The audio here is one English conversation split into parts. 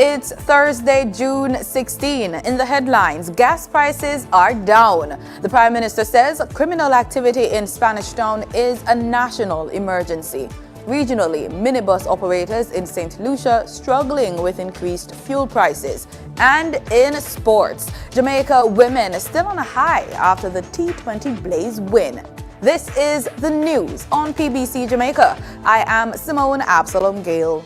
It's Thursday, June 16. In the headlines, gas prices are down. The Prime Minister says criminal activity in Spanish Town is a national emergency. Regionally, minibus operators in St. Lucia struggling with increased fuel prices. And in sports, Jamaica women still on a high after the T20 Blaze win. This is the news on PBC Jamaica. I am Simone Absalom Gale.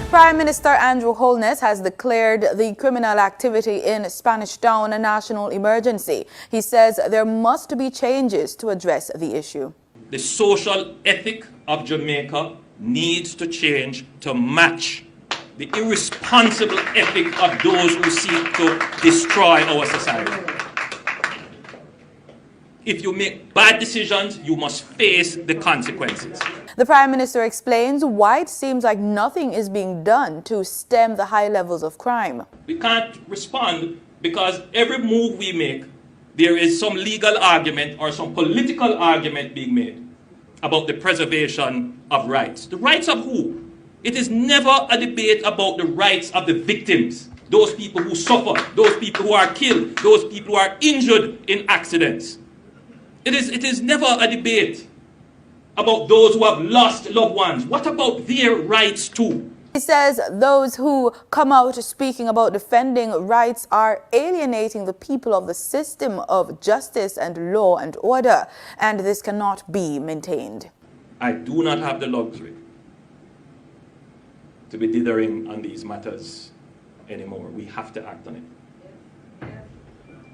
Prime Minister Andrew Holness has declared the criminal activity in Spanish Town a national emergency. He says there must be changes to address the issue. The social ethic of Jamaica needs to change to match the irresponsible ethic of those who seek to destroy our society. If you make bad decisions, you must face the consequences. The Prime Minister explains why it seems like nothing is being done to stem the high levels of crime. We can't respond because every move we make, there is some legal argument or some political argument being made about the preservation of rights. The rights of who? It is never a debate about the rights of the victims, those people who suffer, those people who are killed, those people who are injured in accidents. It is never a debate about those who have lost loved ones. What about their rights too? He says those who come out speaking about defending rights are alienating the people of the system of justice and law and order, and this cannot be maintained. I do not have the luxury to be dithering on these matters anymore. We have to act on it.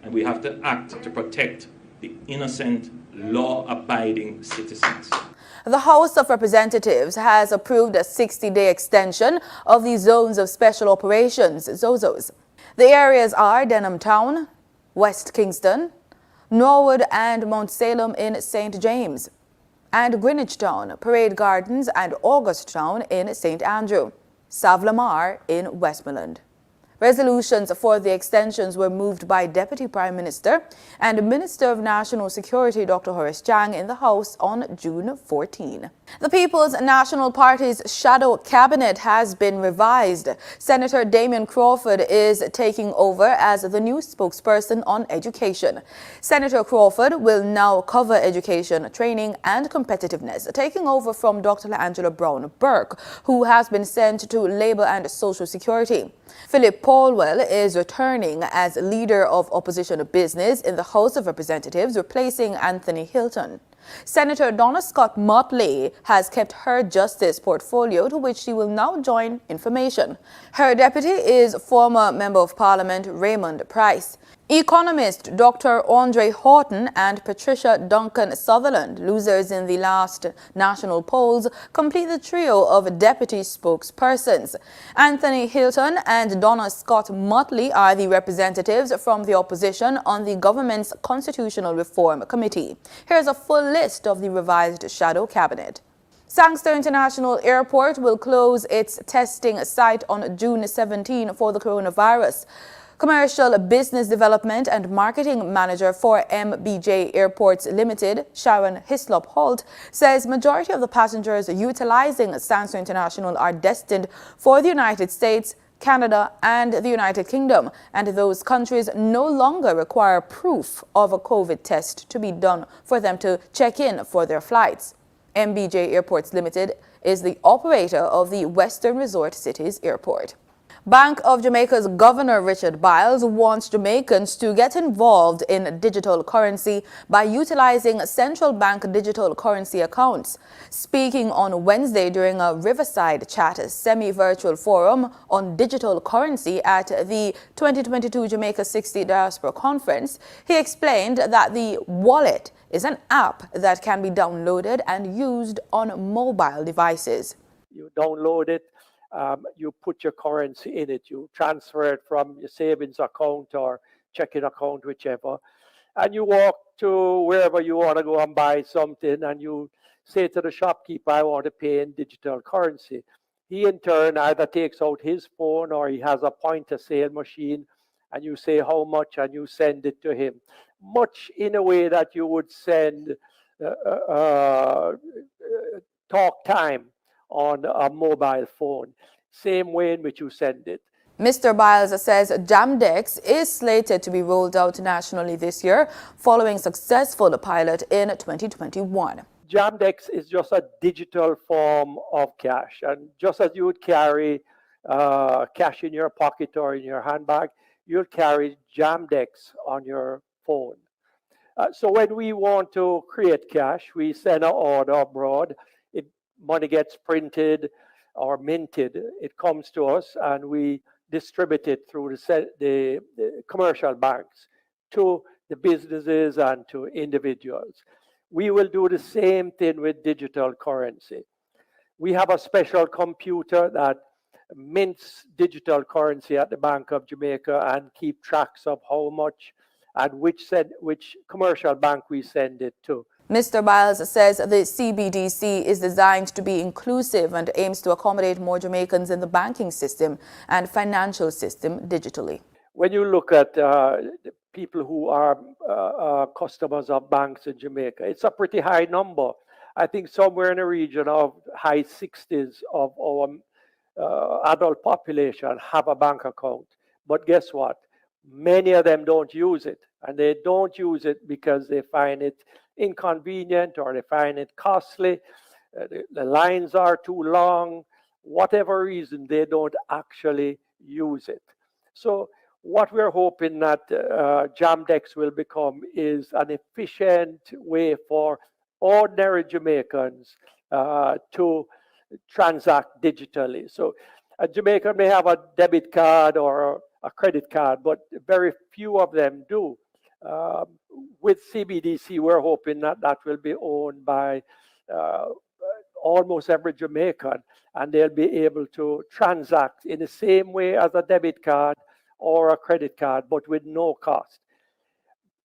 And we have to act to protect the innocent, law-abiding citizens. The House of Representatives has approved a 60-day extension of the Zones of Special Operations, ZOZOs. The areas are Denham Town, West Kingston, Norwood and Mount Salem in St. James, and Greenwich Town, Parade Gardens and August Town in St. Andrew, Savlamar in Westmoreland. Resolutions for the extensions were moved by Deputy Prime Minister and Minister of National Security Dr. Horace Chang in the House on June 14. The People's National Party's shadow cabinet has been revised. Senator Damian Crawford is taking over as the new spokesperson on education. Senator Crawford will now cover education, training and competitiveness, taking over from Dr. Angela Brown Burke, who has been sent to Labour and Social Security. Philip Paulwell is returning as leader of opposition business in the House of Representatives, replacing Anthony Hilton. Senator Donna Scott Motley has kept her justice portfolio, to which she will now join information. Her deputy is former Member of Parliament Raymond Price. Economist Dr. Andre Horton and Patricia Duncan Sutherland, losers in the last national polls, complete the trio of deputy spokespersons. Anthony Hilton and Donna Scott Motley are the representatives from the opposition on the government's Constitutional Reform Committee. Here's a full list of the revised shadow cabinet. Sangster International Airport will close its testing site on June 17 for the coronavirus. Commercial Business Development and Marketing Manager for MBJ Airports Limited, Sharon Hislop Holt, says majority of the passengers utilizing Sangster International are destined for the United States, Canada and the United Kingdom, and those countries no longer require proof of a COVID test to be done for them to check in for their flights. MBJ Airports Limited is the operator of the Western Resort Cities Airport. Bank of Jamaica's Governor Richard Biles wants Jamaicans to get involved in digital currency by utilizing central bank digital currency accounts. Speaking on Wednesday during a Riverside Chat semi-virtual forum on digital currency at the 2022 Jamaica 60 Diaspora Conference, he explained that the wallet is an app that can be downloaded and used on mobile devices. You download it. You put your currency in it, you transfer it from your savings account or checking account, whichever, and you walk to wherever you want to go and buy something, and you say to the shopkeeper, I want to pay in digital currency. He in turn either takes out his phone or he has a point of sale machine and you say how much and you send it to him, much in a way that you would send talk time on a mobile phone, same way in which you send it. Mr. Biles says Jamdex is slated to be rolled out nationally this year following successful pilot in 2021. Jamdex is just a digital form of cash, and just as you would carry cash in your pocket or in your handbag, you'll carry Jamdex on your phone. So when we want to create cash, we send an order abroad. Money gets printed or minted. It comes to us, and we distribute it through the commercial banks to the businesses and to individuals. We will do the same thing with digital currency. We have a special computer that mints digital currency at the Bank of Jamaica and keep tracks of how much and which commercial bank we send it to. Mr. Biles says the CBDC is designed to be inclusive and aims to accommodate more Jamaicans in the banking system and financial system digitally. When you look at people who are customers of banks in Jamaica, it's a pretty high number. I think somewhere in the region of high 60s of our adult population have a bank account. But guess what? Many of them don't use it. And they don't use it because they find it inconvenient or they find it costly. The lines are too long. Whatever reason, they don't actually use it. So what we're hoping that Jamdex will become is an efficient way for ordinary Jamaicans to transact digitally. So a Jamaican may have a debit card or a credit card, but very few of them do. With CBDC, we're hoping that that will be owned by almost every Jamaican, and they'll be able to transact in the same way as a debit card or a credit card, but with no cost.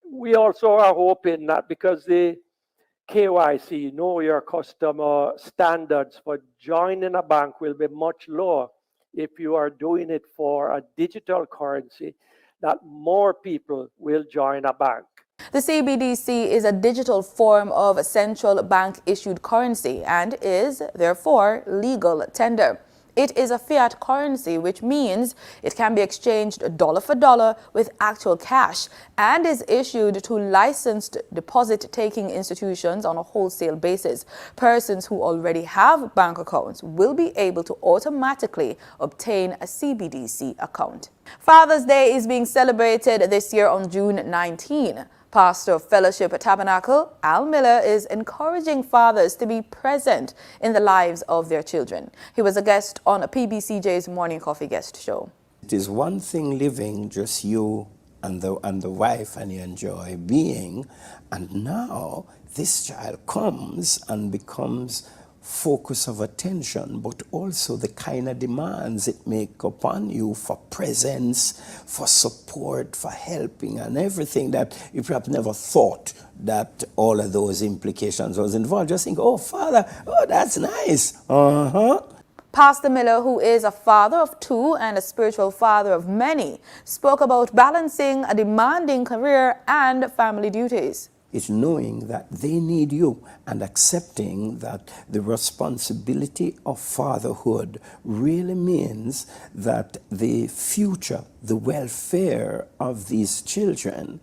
We also are hoping that because the KYC, know your customer standards for joining a bank will be much lower if you are doing it for a digital currency, that more people will join a bank. The CBDC is a digital form of central bank issued currency and is, therefore, legal tender. It is a fiat currency, which means it can be exchanged dollar for dollar with actual cash and is issued to licensed deposit-taking institutions on a wholesale basis. Persons who already have bank accounts will be able to automatically obtain a CBDC account. Father's Day is being celebrated this year on June 19. Pastor of Fellowship Tabernacle, Al Miller, is encouraging fathers to be present in the lives of their children. He was a guest on a PBCJ's Morning Coffee Guest Show. It is one thing living just you and the wife, and you enjoy being, and now this child comes and becomes focus of attention, but also the kind of demands it make upon you for presence, for support, for helping, and everything that you perhaps never thought that all of those implications was involved. Just think, oh, Father, oh, that's nice. Pastor Miller, who is a father of two and a spiritual father of many, spoke about balancing a demanding career and family duties. It's knowing that they need you and accepting that the responsibility of fatherhood really means that the future, the welfare of these children,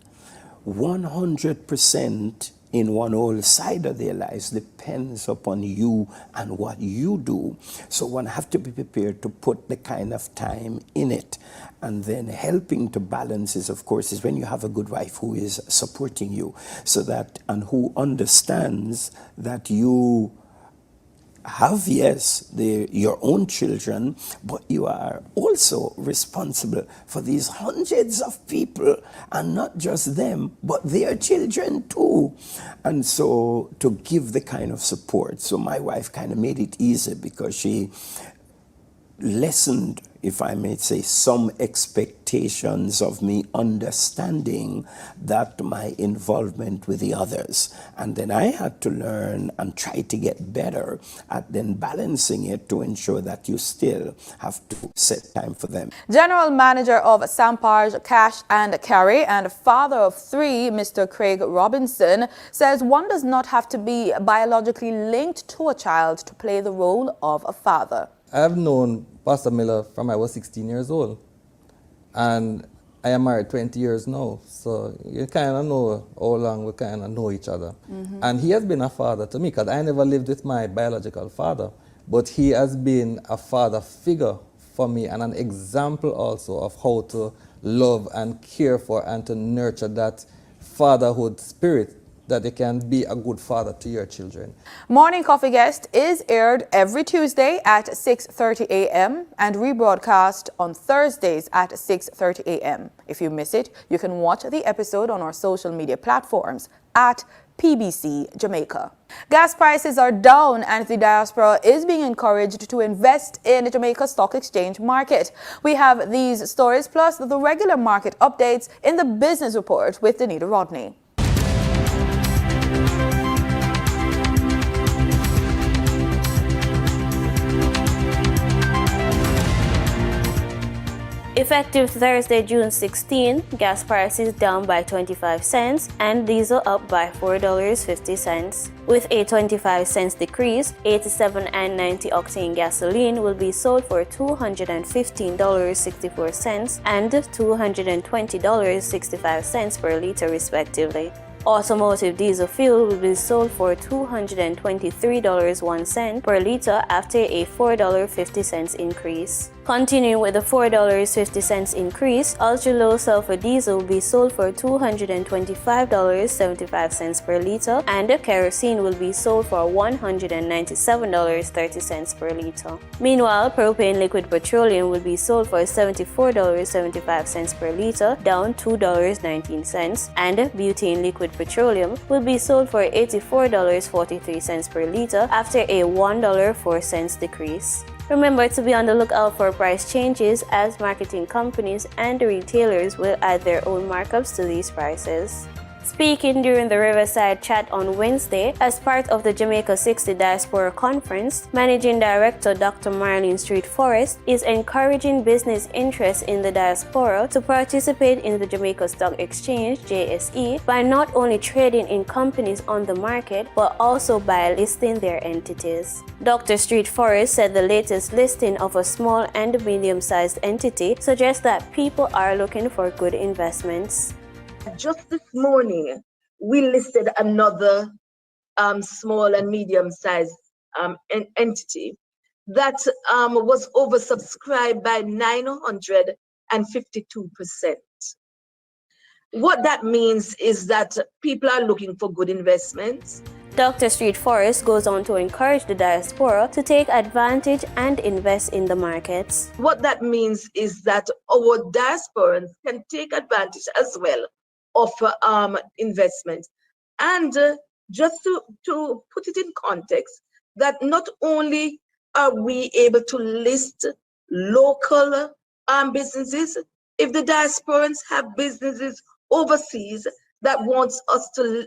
100% in one whole side of their lives depends upon you and what you do. So one have to be prepared to put the kind of time in it. And then helping to balance is, of course, is when you have a good wife who is supporting you, so that, and who understands that you have, yes, your own children, but you are also responsible for these hundreds of people, and not just them, but their children too. And so to give the kind of support. So my wife kind of made it easy because she lessened if I may say, some expectations of me understanding that my involvement with the others. And then I had to learn and try to get better at then balancing it to ensure that you still have to set time for them. General Manager of Samparge Cash and Carry and father of three, Mr. Craig Robinson, says one does not have to be biologically linked to a child to play the role of a father. I've known Pastor Miller from I was 16 years old, and I am married 20 years now, so you kind of know how long we kind of know each other. And he has been a father to me, because I never lived with my biological father, but he has been a father figure for me and an example also of how to love and care for and to nurture that fatherhood spirit, that you can be a good father to your children. Morning Coffee Guest is aired every Tuesday at 6:30 a.m. and rebroadcast on Thursdays at 6:30 a.m. If you miss it, you can watch the episode on our social media platforms at PBC Jamaica. Gas prices are down and the diaspora is being encouraged to invest in the Jamaica Stock Exchange market. We have these stories plus the regular market updates in the business report with Danita Rodney. Effective Thursday, June 16, gas prices down by 25 cents and diesel up by $4.50. With a 25 cents decrease, 87 and 90 octane gasoline will be sold for $215.64 and $220.65 per liter respectively. Automotive diesel fuel will be sold for $223.01 per liter after a $4.50 increase. Continuing with the $4.50 increase, ultra-low sulfur diesel will be sold for $225.75 per liter and kerosene will be sold for $197.30 per liter. Meanwhile, propane liquid petroleum will be sold for $74.75 per liter, down $2.19, and butane liquid petroleum will be sold for $84.43 per liter after a $1.04 decrease. Remember to be on the lookout for price changes as marketing companies and retailers will add their own markups to these prices. Speaking during the Riverside Chat on Wednesday as part of the Jamaica 60 Diaspora Conference, Managing Director Dr. Marlene Street Forrest is encouraging business interests in the diaspora to participate in the Jamaica Stock Exchange (JSE) by not only trading in companies on the market but also by listing their entities. Dr. Street Forrest said the latest listing of a small and medium-sized entity suggests that people are looking for good investments. Just this morning, we listed another small and medium-sized entity that was oversubscribed by 952%. What that means is that people are looking for good investments. Dr. Street Forrest goes on to encourage the diaspora to take advantage and invest in the markets. What that means is that our diasporans can take advantage as well of investment. And just to put it in context, that not only are we able to list local businesses, if the diasporans have businesses overseas that wants us to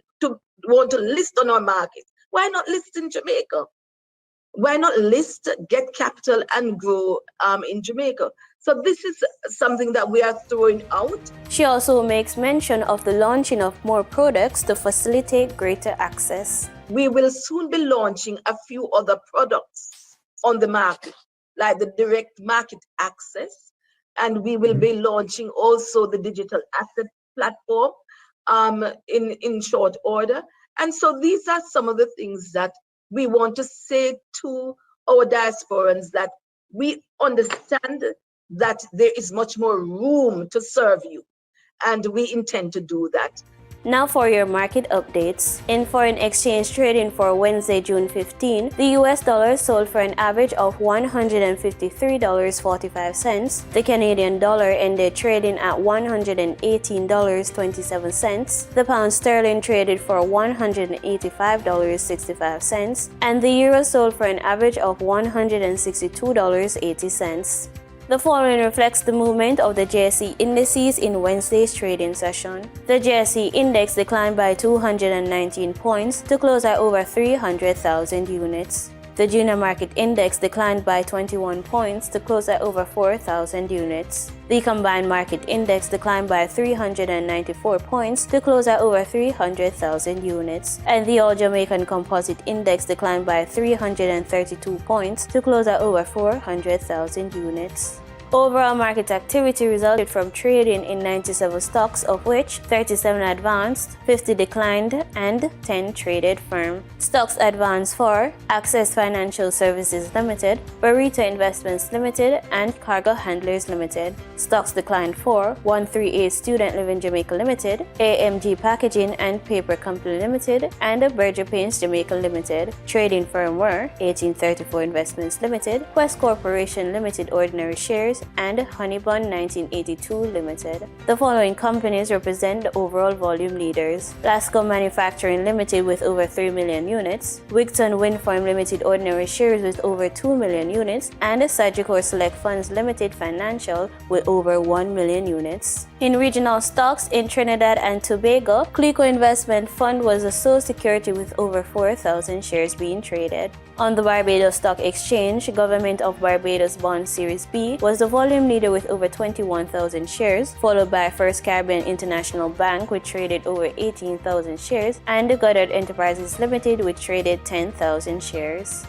list on our market, why not list in Jamaica? Why not list, get capital and grow in Jamaica? So this is something that we are throwing out. She also makes mention of the launching of more products to facilitate greater access. We will soon be launching a few other products on the market, like the direct market access, and we will be launching also the digital asset platform in short order. And so these are some of the things that we want to say to our diasporans, that we understand that there is much more room to serve you, and we intend to do that. Now for your market updates. In foreign exchange trading for Wednesday, June 15, the US dollar sold for an average of $153.45. The Canadian dollar ended trading at $118.27. The pound sterling traded for $185.65. And the euro sold for an average of $162.80. The following reflects the movement of the JSE indices in Wednesday's trading session. The JSE index declined by 219 points to close at over 300,000 units. The junior market index declined by 21 points to close at over 4,000 units. The combined market index declined by 394 points to close at over 300,000 units. And the All Jamaican Composite Index declined by 332 points to close at over 400,000 units. Overall market activity resulted from trading in 97 stocks, of which 37 advanced, 50 declined, and 10 traded firm. Stocks advanced for Access Financial Services Limited, Barita Investments Limited, and Cargo Handlers Limited. Stocks declined for 138 Student Living Jamaica Limited, AMG Packaging and Paper Company Limited, and Berger Paints Jamaica Limited. Trading firm were 1834 Investments Limited, Quest Corporation Limited Ordinary Shares, and Honeybun 1982 Limited. The following companies represent the overall volume leaders: Lasco Manufacturing Limited with over 3 million units, Wigton Wind Farm Limited Ordinary Shares with over 2 million units, and Sagicor Select Funds Limited Financial with over 1 million units. In regional stocks in Trinidad and Tobago, Clico Investment Fund was the sole security with over 4,000 shares being traded. On the Barbados Stock Exchange, Government of Barbados Bond Series B was the volume leader with over 21,000 shares, followed by First Caribbean International Bank, which traded over 18,000 shares, and Goddard Enterprises Limited, which traded 10,000 shares.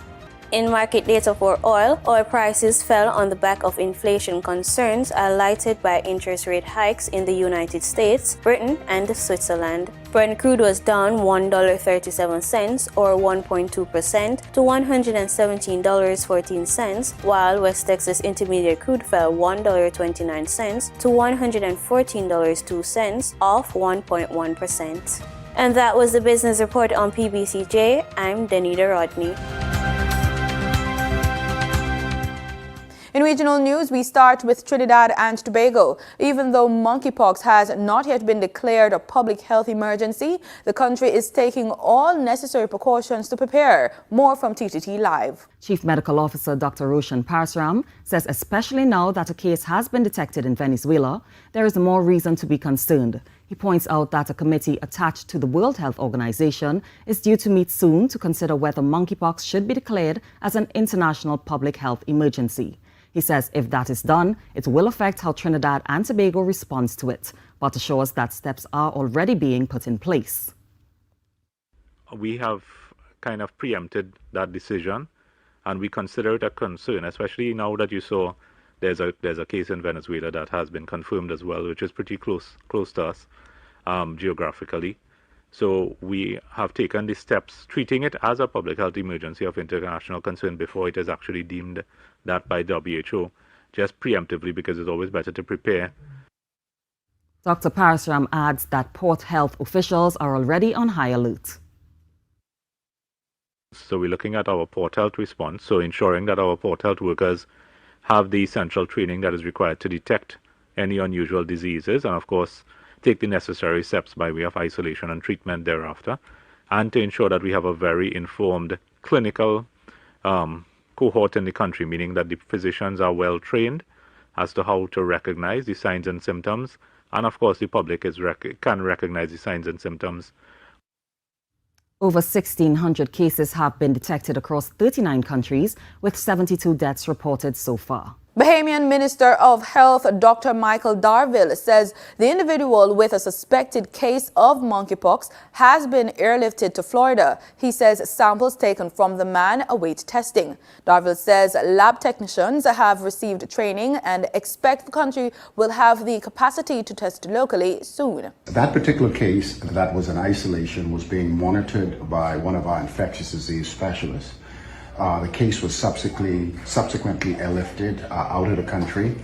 In market data for oil prices fell on the back of inflation concerns highlighted by interest rate hikes in the United States, Britain, and Switzerland. Brent crude was down $1.37 or 1.2% to $117.14, while West Texas Intermediate crude fell $1.29 to $114.02, off 1.1%. And that was the business report on PBCJ. I'm Danita Rodney. In regional news, we start with Trinidad and Tobago. Even though monkeypox has not yet been declared a public health emergency, the country is taking all necessary precautions to prepare. More from TTT Live. Chief Medical Officer Dr. Roshan Parasram says especially now that a case has been detected in Venezuela, there is more reason to be concerned. He points out that a committee attached to the World Health Organization is due to meet soon to consider whether monkeypox should be declared as an international public health emergency. He says if that is done, it will affect how Trinidad and Tobago responds to it, but assures that steps are already being put in place. We have kind of preempted that decision, and we consider it a concern, especially now that you saw there's a case in Venezuela that has been confirmed as well, which is pretty close to us geographically. So we have taken the steps, treating it as a public health emergency of international concern before it is actually deemed that by WHO, just preemptively, because it's always better to prepare. Dr. Parasram adds that port health officials are already on high alert. So we're looking at our port health response, so ensuring that our port health workers have the essential training that is required to detect any unusual diseases, and of course take the necessary steps by way of isolation and treatment thereafter, and to ensure that we have a very informed clinical cohort in the country, meaning that the physicians are well trained as to how to recognize the signs and symptoms, and of course the public can recognize the signs and symptoms. Over 1,600 cases have been detected across 39 countries, with 72 deaths reported so far. Bahamian Minister of Health Dr. Michael Darville says the individual with a suspected case of monkeypox has been airlifted to Florida. He says samples taken from the man await testing. Darville says lab technicians have received training and expect the country will have the capacity to test locally soon. That particular case that was in isolation was being monitored by one of our infectious disease specialists. The case was subsequently airlifted out of the country,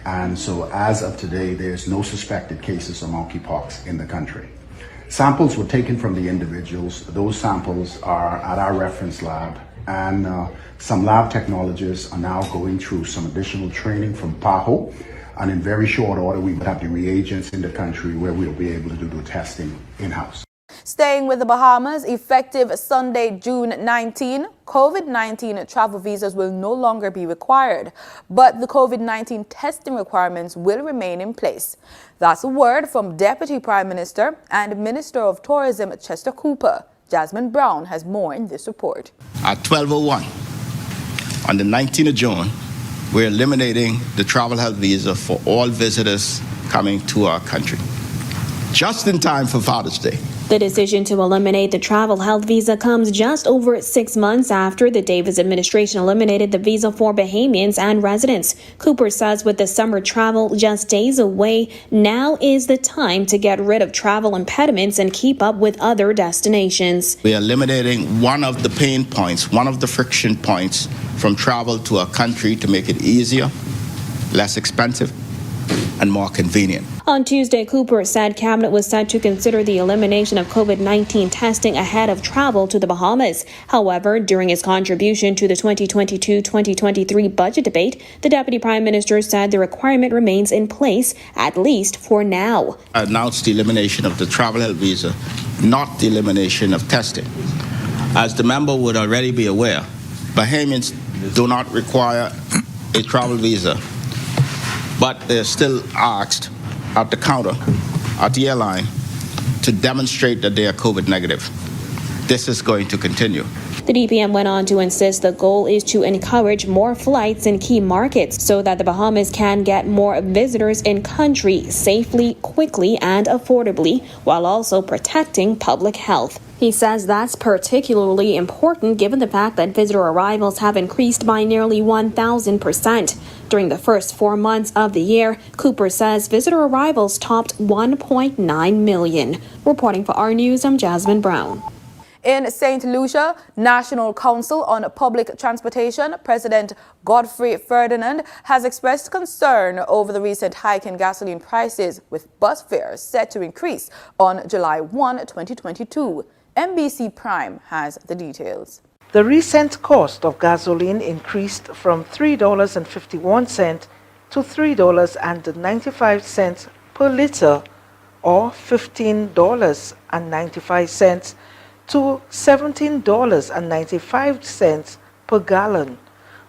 and so as of today, there's no suspected cases of monkeypox in the country. Samples were taken from the individuals. Those samples are at our reference lab, and some lab technologists are now going through some additional training from PAHO, and in very short order, we will have the reagents in the country where we'll be able to do the testing in-house. Staying with the Bahamas, effective Sunday, June 19, COVID-19 travel visas will no longer be required, but the COVID-19 testing requirements will remain in place. That's a word from Deputy Prime Minister and Minister of Tourism Chester Cooper. Jasmine Brown has more in this report. At 12:01 on the 19th of June, we're eliminating the travel health visa for all visitors coming to our country, just in time for Father's Day. The decision to eliminate the travel health visa comes just over 6 months after the Davis administration eliminated the visa for Bahamians and residents. Cooper says with the summer travel just days away, now is the time to get rid of travel impediments and keep up with other destinations. We are eliminating one of the pain points, one of the friction points from travel to our country to make it easier, less expensive, and more convenient. On Tuesday, Cooper said Cabinet was set to consider the elimination of COVID-19 testing ahead of travel to the Bahamas. However, during his contribution to the 2022-2023 budget debate, the Deputy Prime Minister said the requirement remains in place, at least for now. I announced the elimination of the travel health visa, not the elimination of testing. As the member would already be aware, Bahamians do not require a travel visa, but they're still asked at the counter, at the airline, to demonstrate that they are COVID negative. This is going to continue. The DPM went on to insist the goal is to encourage more flights in key markets so that the Bahamas can get more visitors in country safely, quickly, and affordably, while also protecting public health. He says that's particularly important given the fact that visitor arrivals have increased by nearly 1,000%. During the first 4 months of the year, Cooper says visitor arrivals topped 1.9 million. Reporting for our News, I'm Jasmine Brown. In St. Lucia, National Council on Public Transportation President Godfrey Ferdinand has expressed concern over the recent hike in gasoline prices, with bus fares set to increase on July 1, 2022. NBC Prime has the details. The recent cost of gasoline increased from $3.51 to $3.95 per liter, or $15.95 to $17.95 per gallon,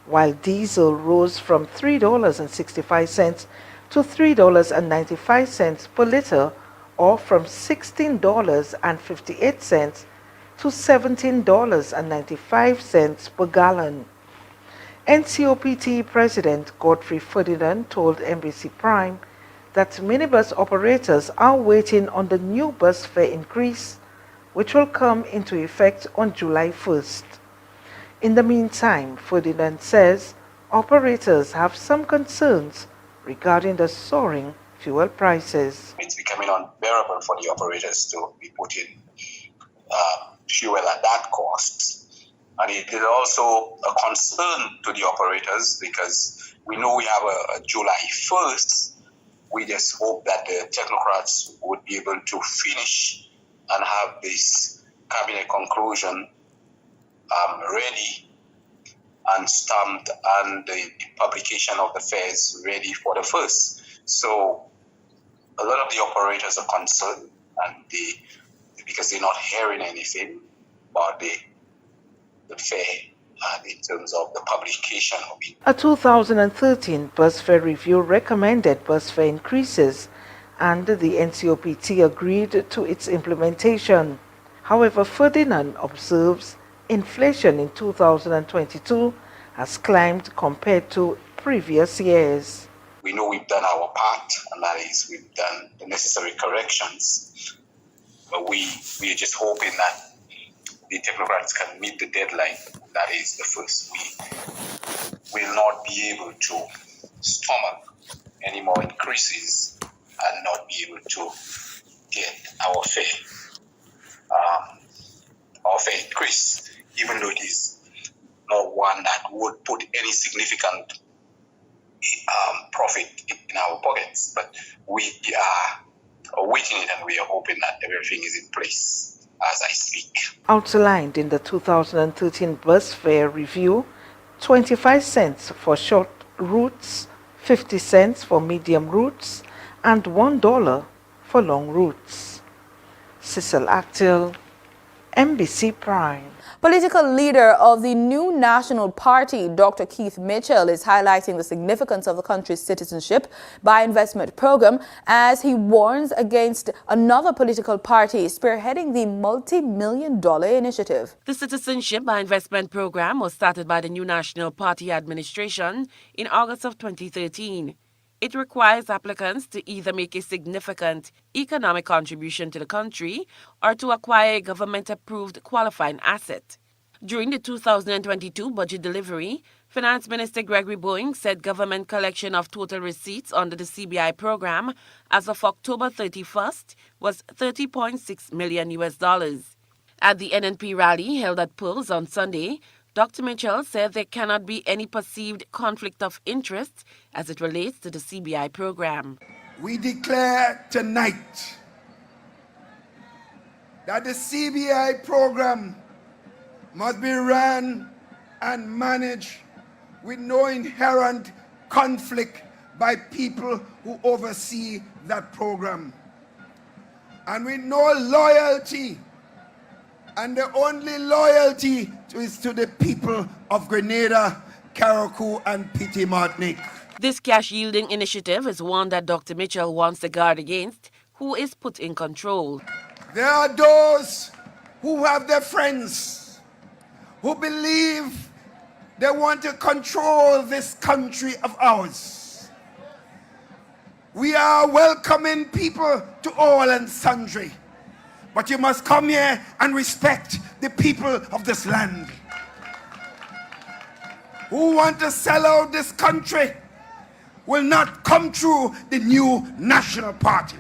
while diesel rose from $3.65 to $3.95 per liter, or from $16.58 to $17.95 per gallon. NCOPT President Godfrey Ferdinand told NBC Prime that minibus operators are waiting on the new bus fare increase, which will come into effect on July 1st. In the meantime, Ferdinand says operators have some concerns regarding the soaring fuel prices. It's becoming unbearable for the operators to be putting fuel at that cost. And it is also a concern to the operators because we know we have a July 1st. We just hope that the technocrats would be able to finish and have this cabinet conclusion ready and stamped and the publication of the fares ready for the 1st. So a lot of the operators are concerned and because they're not hearing anything about the fare in terms of the publication of it. A 2013 bus fare review recommended bus fare increases, and the NCOPT agreed to its implementation. However, Ferdinand observes inflation in 2022 has climbed compared to previous years. We know we've done our part, and that is we've done the necessary corrections. But we are just hoping that the technocrats can meet the deadline. That is the 1st. We will not be able to stomach any more increases and not be able to get our fare increase, even though it is not one that would put any significant profit in our pockets. But we are awaiting it, and we are hoping that everything is in place as I speak. Outlined in the 2013 bus fare review, 25 cents for short routes, 50 cents for medium routes, and $1 for long routes. Cecil Actil, NBC Prime. Political leader of the New National Party, Dr. Keith Mitchell, is highlighting the significance of the country's citizenship by investment program as he warns against another political party spearheading the multi-million-dollar initiative. The Citizenship by Investment program was started by the New National Party administration in August of 2013. It requires applicants to either make a significant economic contribution to the country or to acquire a government-approved qualifying asset. During the 2022 budget delivery, Finance Minister Gregory Boeing said government collection of total receipts under the CBI program as of October 31st was $30.6 million. At the NNP rally held at Pearls on Sunday, Dr. Mitchell said there cannot be any perceived conflict of interest as it relates to the CBI program. We declare tonight that the CBI program must be run and managed with no inherent conflict by people who oversee that program, and with no loyalty. And the only loyalty is to the people of Grenada, Carriacou, and Petit Martinique. This cash-yielding initiative is one that Dr. Mitchell wants to guard against, who is put in control. There are those who have their friends, who believe they want to control this country of ours. We are welcoming people to all and sundry. But you must come here and respect the people of this land. Who want to sell out this country will not come through the New National Party.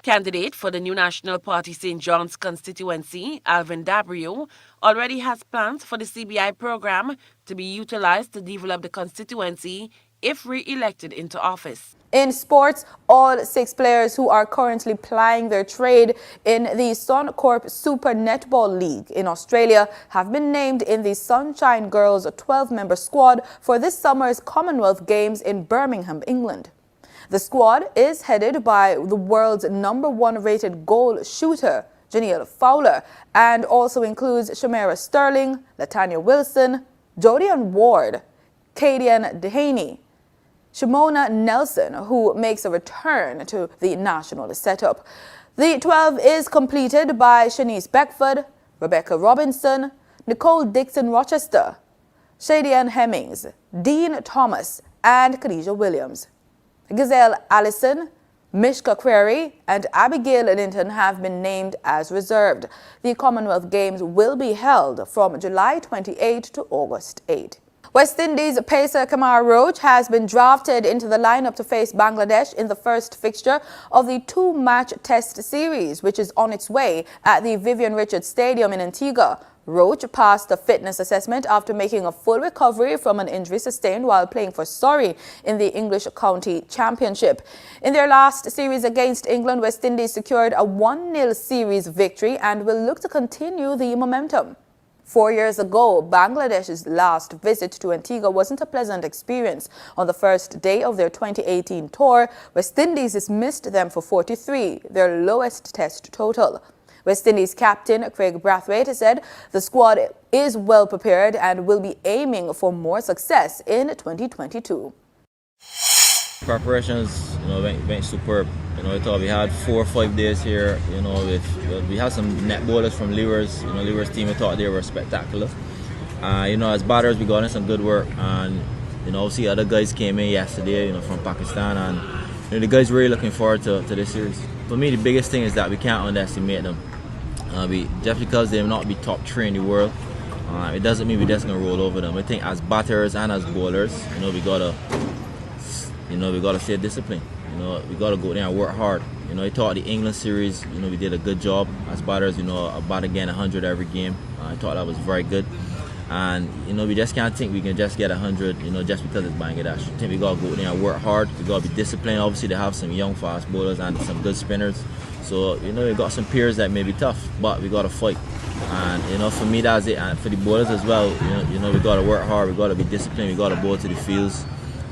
Candidate for the New National Party St. John's constituency, Alvin Dabrio, already has plans for the CBI program to be utilized to develop the constituency if re-elected into office. In sports, all 6 players who are currently plying their trade in the Suncorp Super Netball League in Australia have been named in the Sunshine Girls 12-member squad for this summer's Commonwealth Games in Birmingham, England. The squad is headed by the world's #1 rated goal shooter, Janelle Fowler, and also includes Shamara Sterling, Latanya Wilson, Jodian Ward, Kadian Dehaney, Shimona Nelson, who makes a return to the national setup. The 12 is completed by Shanice Beckford, Rebecca Robinson, Nicole Dixon-Rochester, Shadian Hemmings, Dean Thomas, and Khadijah Williams. Gazelle Allison, Mishka Query, and Abigail Linton have been named as reserved. The Commonwealth Games will be held from July 28 to August 8. West Indies pacer Kamar Roach has been drafted into the lineup to face Bangladesh in the first fixture of the 2-match test series, which is on its way at the Vivian Richards Stadium in Antigua. Roach passed the fitness assessment after making a full recovery from an injury sustained while playing for Surrey in the English County Championship. In their last series against England, West Indies secured a 1-0 series victory and will look to continue the momentum. 4 years ago, Bangladesh's last visit to Antigua wasn't a pleasant experience. On the first day of their 2018 tour, West Indies dismissed them for 43, their lowest test total. West Indies captain Craig Brathwaite said the squad is well prepared and will be aiming for more success in 2022. Preparations, went superb. I thought we had 4 or 5 days here. We had some net bowlers from Lewers. Lewers team, I thought they were spectacular. As batters, we got in some good work, and obviously other guys came in yesterday, from Pakistan, and the guys really looking forward to this series. For me, the biggest thing is that we can't underestimate them. Just because they may not be top 3 in the world, it doesn't mean we're just gonna roll over them. I think as batters and as bowlers, we gotta stay disciplined. We gotta go there and work hard. I thought the England series, we did a good job as batters. About again 100 every game. I thought that was very good. And we just can't think we can just get 100, just because it's Bangladesh. I think we gotta go there and work hard. We gotta be disciplined. Obviously, they have some young fast bowlers and some good spinners. So we got some peers that may be tough, but we gotta fight. And for me, that's it. And for the bowlers as well, we gotta work hard. We gotta be disciplined. We gotta bowl to the fields.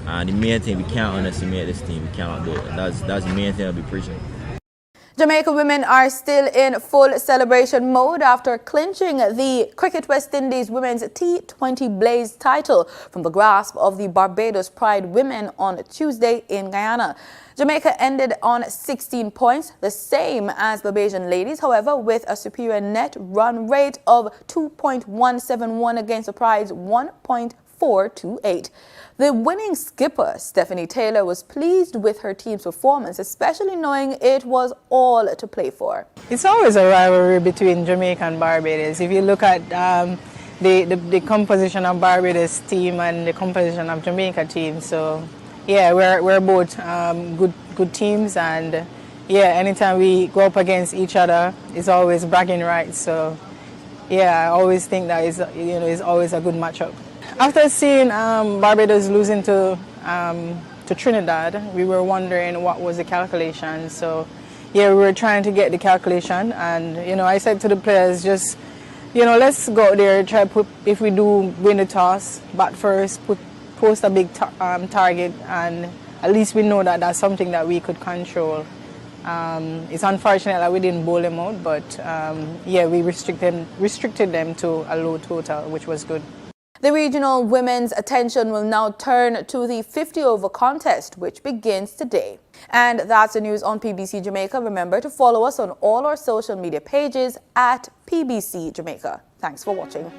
And the main thing, we can't underestimate this team. We cannot do it. That's the main thing I'll be preaching. Jamaica women are still in full celebration mode after clinching the Cricket West Indies Women's T20 Blaze title from the grasp of the Barbados Pride women on Tuesday in Guyana. Jamaica ended on 16 points, the same as Barbadian ladies, however, with a superior net run rate of 2.171 against the Pride's 1.428. The winning skipper, Stephanie Taylor, was pleased with her team's performance, especially knowing it was all to play for. It's always a rivalry between Jamaica and Barbados. If you look at the composition of Barbados team and the composition of Jamaica team, so yeah, we're both good teams, and yeah, anytime we go up against each other, it's always bragging rights. So yeah, I always think that is always a good matchup. After seeing Barbados losing to Trinidad, we were wondering what was the calculation. So yeah, we were trying to get the calculation, and I said to the players, just let's go there, try put, if we do win the toss, bat first, post a big target, and at least we know that that's something that we could control. It's unfortunate that we didn't bowl them out, but yeah, we restricted them to a low total, which was good. The regional women's attention will now turn to the 50-over contest, which begins today. And that's the news on PBC Jamaica. Remember to follow us on all our social media pages at PBC Jamaica. Thanks for watching.